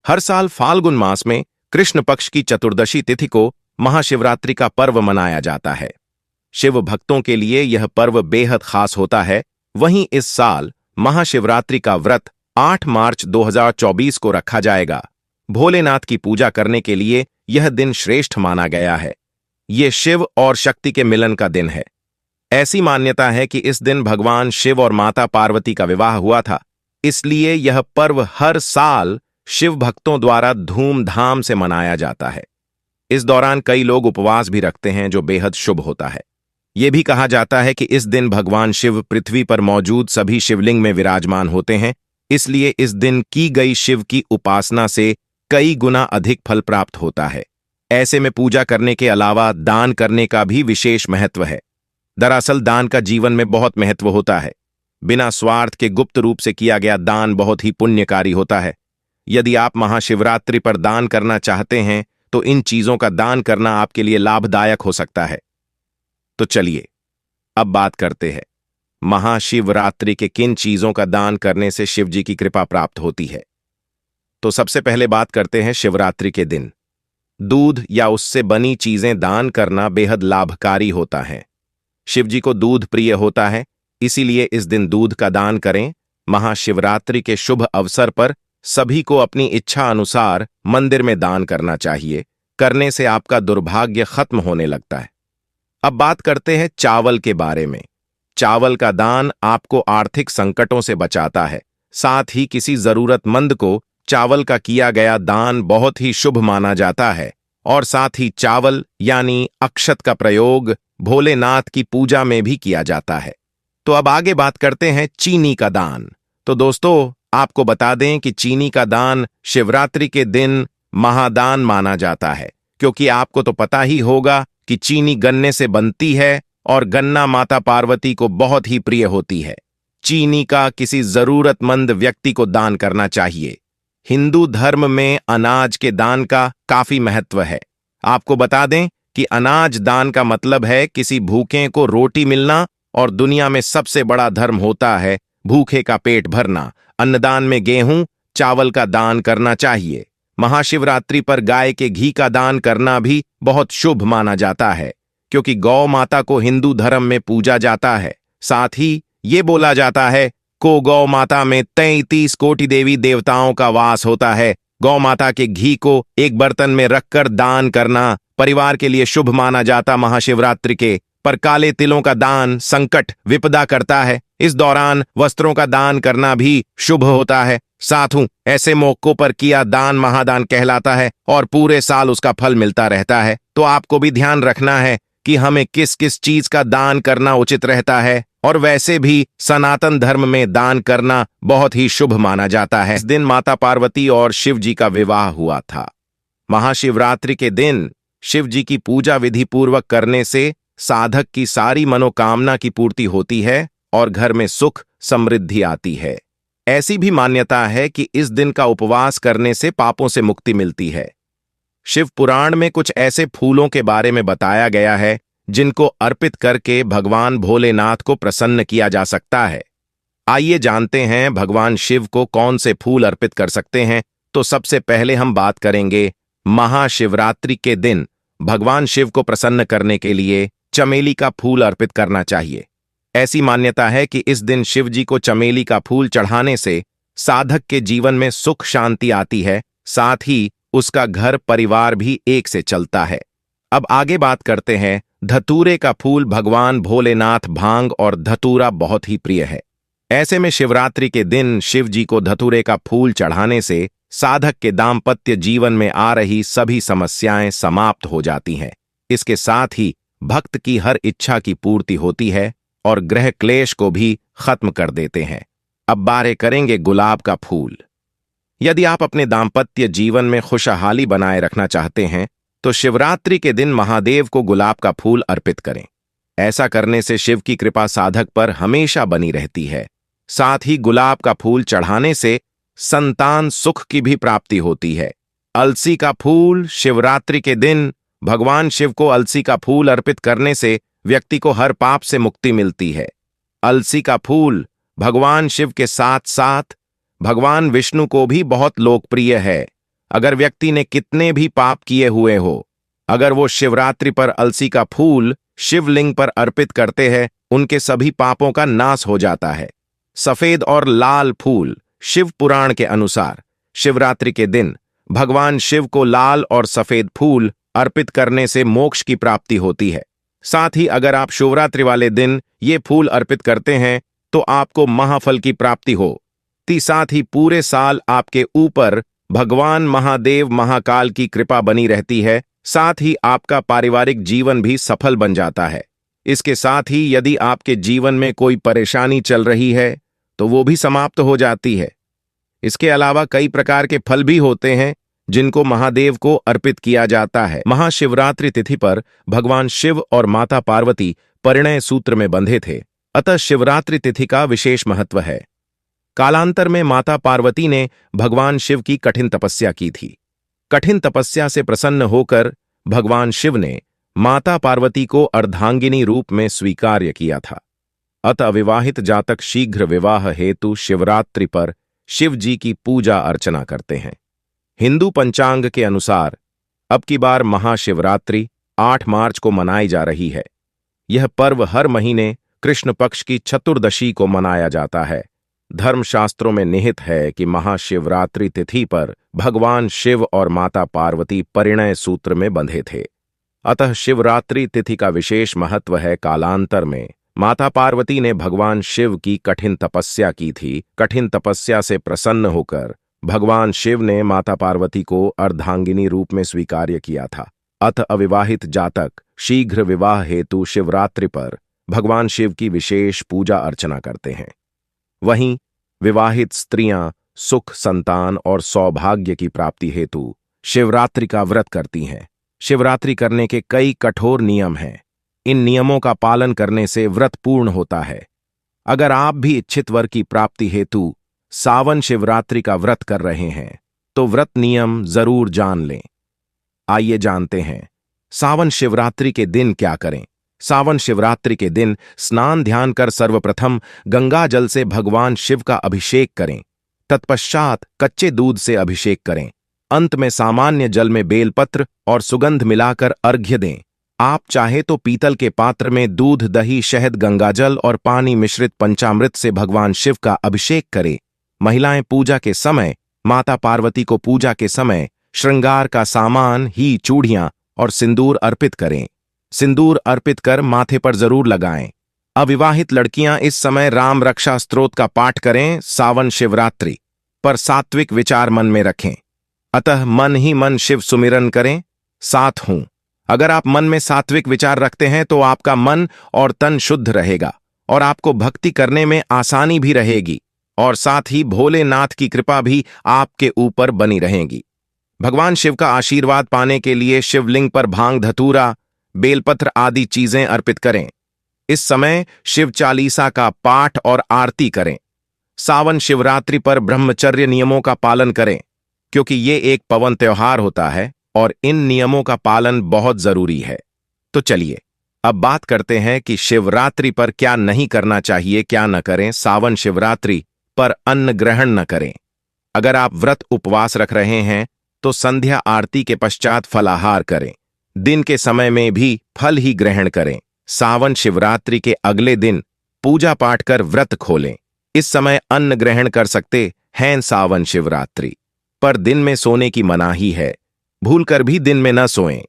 हर साल फाल्गुन मास में कृष्ण पक्ष की चतुर्दशी तिथि को महाशिवरात्रि का पर्व मनाया जाता है। शिव भक्तों के लिए यह पर्व बेहद खास होता है। वहीं इस साल महाशिवरात्रि का व्रत 8 मार्च 2024 को रखा जाएगा। भोलेनाथ की पूजा करने के लिए यह दिन श्रेष्ठ माना गया है। ये शिव और शक्ति के मिलन का दिन है। ऐसी मान्यता है कि इस दिन भगवान शिव और माता पार्वती का विवाह हुआ था, इसलिए यह पर्व हर साल शिव भक्तों द्वारा धूमधाम से मनाया जाता है। इस दौरान कई लोग उपवास भी रखते हैं, जो बेहद शुभ होता है। यह भी कहा जाता है कि इस दिन भगवान शिव पृथ्वी पर मौजूद सभी शिवलिंग में विराजमान होते हैं, इसलिए इस दिन की गई शिव की उपासना से कई गुना अधिक फल प्राप्त होता है। ऐसे में पूजा करने के अलावा दान करने का भी विशेष महत्व है। दरअसल दान का जीवन में बहुत महत्व होता है। बिना स्वार्थ के गुप्त रूप से किया गया दान बहुत ही पुण्यकारी होता है। यदि आप महाशिवरात्रि पर दान करना चाहते हैं तो इन चीजों का दान करना आपके लिए लाभदायक हो सकता है। तो चलिए अब बात करते हैं महाशिवरात्रि के किन चीजों का दान करने से शिव जी की कृपा प्राप्त होती है। तो सबसे पहले बात करते हैं शिवरात्रि के दिन दूध या उससे बनी चीजें दान करना बेहद लाभकारी होता है। शिव जी को दूध प्रिय होता है, इसीलिए इस दिन दूध का दान करें। महाशिवरात्रि के शुभ अवसर पर सभी को अपनी इच्छा अनुसार मंदिर में दान करना चाहिए। करने से आपका दुर्भाग्य खत्म होने लगता है। अब बात करते हैं चावल के बारे में। चावल का दान आपको आर्थिक संकटों से बचाता है। साथ ही किसी जरूरतमंद को चावल का किया गया दान बहुत ही शुभ माना जाता है। और साथ ही चावल यानी अक्षत का प्रयोग भोलेनाथ की पूजा में भी किया जाता है। तो अब आगे बात करते हैं चीनी का दान। तो दोस्तों, आपको बता दें कि चीनी का दान शिवरात्रि के दिन महादान माना जाता है, क्योंकि आपको तो पता ही होगा कि चीनी गन्ने से बनती है और गन्ना माता पार्वती को बहुत ही प्रिय होती है। चीनी का किसी जरूरतमंद व्यक्ति को दान करना चाहिए। हिंदू धर्म में अनाज के दान का काफी महत्व है। आपको बता दें कि अनाज दान का मतलब है किसी भूखे को रोटी मिलना, और दुनिया में सबसे बड़ा धर्म होता है भूखे का पेट भरना। अन्नदान में गेहूं, चावल का दान करना चाहिए। महाशिवरात्रि पर गाय के घी का दान करना भी बहुत शुभ माना जाता है, क्योंकि गौ माता को हिंदू धर्म में पूजा जाता है। साथ ही ये बोला जाता है को गौ माता में 33 कोटि देवी देवताओं का वास होता है। गौ माता के घी को एक बर्तन में रखकर दान करना परिवार के लिए शुभ माना जाता महाशिवरात्रि के। पर काले तिलों का दान संकट विपदा करता है। इस दौरान वस्त्रों का दान करना भी शुभ होता है। साथों, ऐसे मौकों पर किया दान महादान कहलाता है और पूरे साल उसका फल मिलता रहता है। तो आपको भी ध्यान रखना है कि हमें किस किस चीज का दान करना उचित रहता है। और वैसे भी सनातन धर्म में दान करना बहुत ही शुभ माना जाता है। इस दिन माता पार्वती और शिव जी का विवाह हुआ था। महाशिवरात्रि के दिन शिव जी की पूजा विधि पूर्वक करने से साधक की सारी मनोकामना की पूर्ति होती है और घर में सुख समृद्धि आती है। ऐसी भी मान्यता है कि इस दिन का उपवास करने से पापों से मुक्ति मिलती है। शिव पुराण में कुछ ऐसे फूलों के बारे में बताया गया है जिनको अर्पित करके भगवान भोलेनाथ को प्रसन्न किया जा सकता है। आइए जानते हैं भगवान शिव को कौन से फूल अर्पित कर सकते हैं। तो सबसे पहले हम बात करेंगे महाशिवरात्रि के दिन भगवान शिव को प्रसन्न करने के लिए चमेली का फूल अर्पित करना चाहिए। ऐसी मान्यता है कि इस दिन शिव जी को चमेली का फूल चढ़ाने से साधक के जीवन में सुख शांति आती है। साथ ही उसका घर परिवार भी एक से चलता है। अब आगे बात करते हैं धतूरे का फूल। भगवान भोलेनाथ भांग और धतूरा बहुत ही प्रिय है। ऐसे में शिवरात्रि के दिन शिव जी को धतूरे का फूल चढ़ाने से साधक के दाम्पत्य जीवन में आ रही सभी समस्याएं समाप्त हो जाती हैं। इसके साथ ही भक्त की हर इच्छा की पूर्ति होती है और ग्रह क्लेश को भी खत्म कर देते हैं। अब बारे करेंगे गुलाब का फूल। यदि आप अपने दाम्पत्य जीवन में खुशहाली बनाए रखना चाहते हैं तो शिवरात्रि के दिन महादेव को गुलाब का फूल अर्पित करें। ऐसा करने से शिव की कृपा साधक पर हमेशा बनी रहती है। साथ ही गुलाब का फूल चढ़ाने से संतान सुख की भी प्राप्ति होती है। अलसी का फूल। शिवरात्रि के दिन भगवान शिव को अलसी का फूल अर्पित करने से व्यक्ति को हर पाप से मुक्ति मिलती है। अलसी का फूल भगवान शिव के साथ साथ भगवान विष्णु को भी बहुत लोकप्रिय है। अगर व्यक्ति ने कितने भी पाप किए हुए हो, अगर वो शिवरात्रि पर अलसी का फूल शिवलिंग पर अर्पित करते हैं, उनके सभी पापों का नाश हो जाता है। सफेद और लाल फूल। शिव पुराण के अनुसार शिवरात्रि के दिन भगवान शिव को लाल और सफेद फूल अर्पित करने से मोक्ष की प्राप्ति होती है। साथ ही अगर आप शिवरात्रि वाले दिन ये फूल अर्पित करते हैं तो आपको महाफल की प्राप्ति हो। साथ ही पूरे साल आपके ऊपर भगवान महादेव महाकाल की कृपा बनी रहती है। साथ ही आपका पारिवारिक जीवन भी सफल बन जाता है। इसके साथ ही यदि आपके जीवन में कोई परेशानी चल रही है तो वो भी समाप्त हो जाती है। इसके अलावा कई प्रकार के फल भी होते हैं जिनको महादेव को अर्पित किया जाता है। महाशिवरात्रि तिथि पर भगवान शिव और माता पार्वती परिणय सूत्र में बंधे थे, अतः शिवरात्रि तिथि का विशेष महत्व है। कालांतर में माता पार्वती ने भगवान शिव की कठिन तपस्या की थी। कठिन तपस्या से प्रसन्न होकर भगवान शिव ने माता पार्वती को अर्धांगिनी रूप में स्वीकार्य किया था। अतः अविवाहित जातक शीघ्र विवाह हेतु शिवरात्रि पर शिव जी की पूजा अर्चना करते हैं। हिंदू पंचांग के अनुसार अब की बार महाशिवरात्रि 8 मार्च को मनाई जा रही है। यह पर्व हर महीने कृष्ण पक्ष की चतुर्दशी को मनाया जाता है। धर्मशास्त्रों में निहित है कि महाशिवरात्रि तिथि पर भगवान शिव और माता पार्वती परिणय सूत्र में बंधे थे, अतः शिवरात्रि तिथि का विशेष महत्व है। कालांतर में माता पार्वती ने भगवान शिव की कठिन तपस्या की थी। कठिन तपस्या से प्रसन्न होकर भगवान शिव ने माता पार्वती को अर्धांगिनी रूप में स्वीकार्य किया था। अतः अविवाहित जातक शीघ्र विवाह हेतु शिवरात्रि पर भगवान शिव की विशेष पूजा अर्चना करते हैं। वहीं विवाहित स्त्रियां सुख, संतान और सौभाग्य की प्राप्ति हेतु शिवरात्रि का व्रत करती हैं। शिवरात्रि करने के कई कठोर नियम हैं। इन नियमों का पालन करने से व्रत पूर्ण होता है। अगर आप भी इच्छित वर की प्राप्ति हेतु सावन शिवरात्रि का व्रत कर रहे हैं तो व्रत नियम जरूर जान लें। आइए जानते हैं सावन शिवरात्रि के दिन क्या करें। सावन शिवरात्रि के दिन स्नान ध्यान कर सर्वप्रथम गंगा जल से भगवान शिव का अभिषेक करें। तत्पश्चात कच्चे दूध से अभिषेक करें। अंत में सामान्य जल में बेलपत्र और सुगंध मिलाकर अर्घ्य दें। आप चाहे तो पीतल के पात्र में दूध, दही, शहद, गंगाजल और पानी मिश्रित पंचामृत से भगवान शिव का अभिषेक करें। महिलाएं पूजा के समय माता पार्वती को पूजा के समय श्रृंगार का सामान ही चूड़ियां और सिंदूर अर्पित करें। सिंदूर अर्पित कर माथे पर जरूर लगाएं। अविवाहित लड़कियां इस समय राम रक्षा स्तोत्र का पाठ करें। सावन शिवरात्रि पर सात्विक विचार मन में रखें, अतः मन ही मन शिव सुमिरन करें। साथ हूं, अगर आप मन में सात्विक विचार रखते हैं तो आपका मन और तन शुद्ध रहेगा और आपको भक्ति करने में आसानी भी रहेगी और साथ ही भोलेनाथ की कृपा भी आपके ऊपर बनी रहेगी। भगवान शिव का आशीर्वाद पाने के लिए शिवलिंग पर भांग, धतूरा, बेलपत्र आदि चीजें अर्पित करें। इस समय शिव चालीसा का पाठ और आरती करें। सावन शिवरात्रि पर ब्रह्मचर्य नियमों का पालन करें, क्योंकि ये एक पवन त्योहार होता है और इन नियमों का पालन बहुत जरूरी है। तो चलिए अब बात करते हैं कि शिवरात्रि पर क्या नहीं करना चाहिए, क्या न करें। सावन शिवरात्रि पर अन्न ग्रहण न करें। अगर आप व्रत उपवास रख रहे हैं तो संध्या आरती के पश्चात फलाहार करें। दिन के समय में भी फल ही ग्रहण करें। सावन शिवरात्रि के अगले दिन पूजा पाठ कर व्रत खोलें। इस समय अन्न ग्रहण कर सकते हैं। सावन शिवरात्रि पर दिन में सोने की मनाही है। भूलकर भी दिन में न सोएं।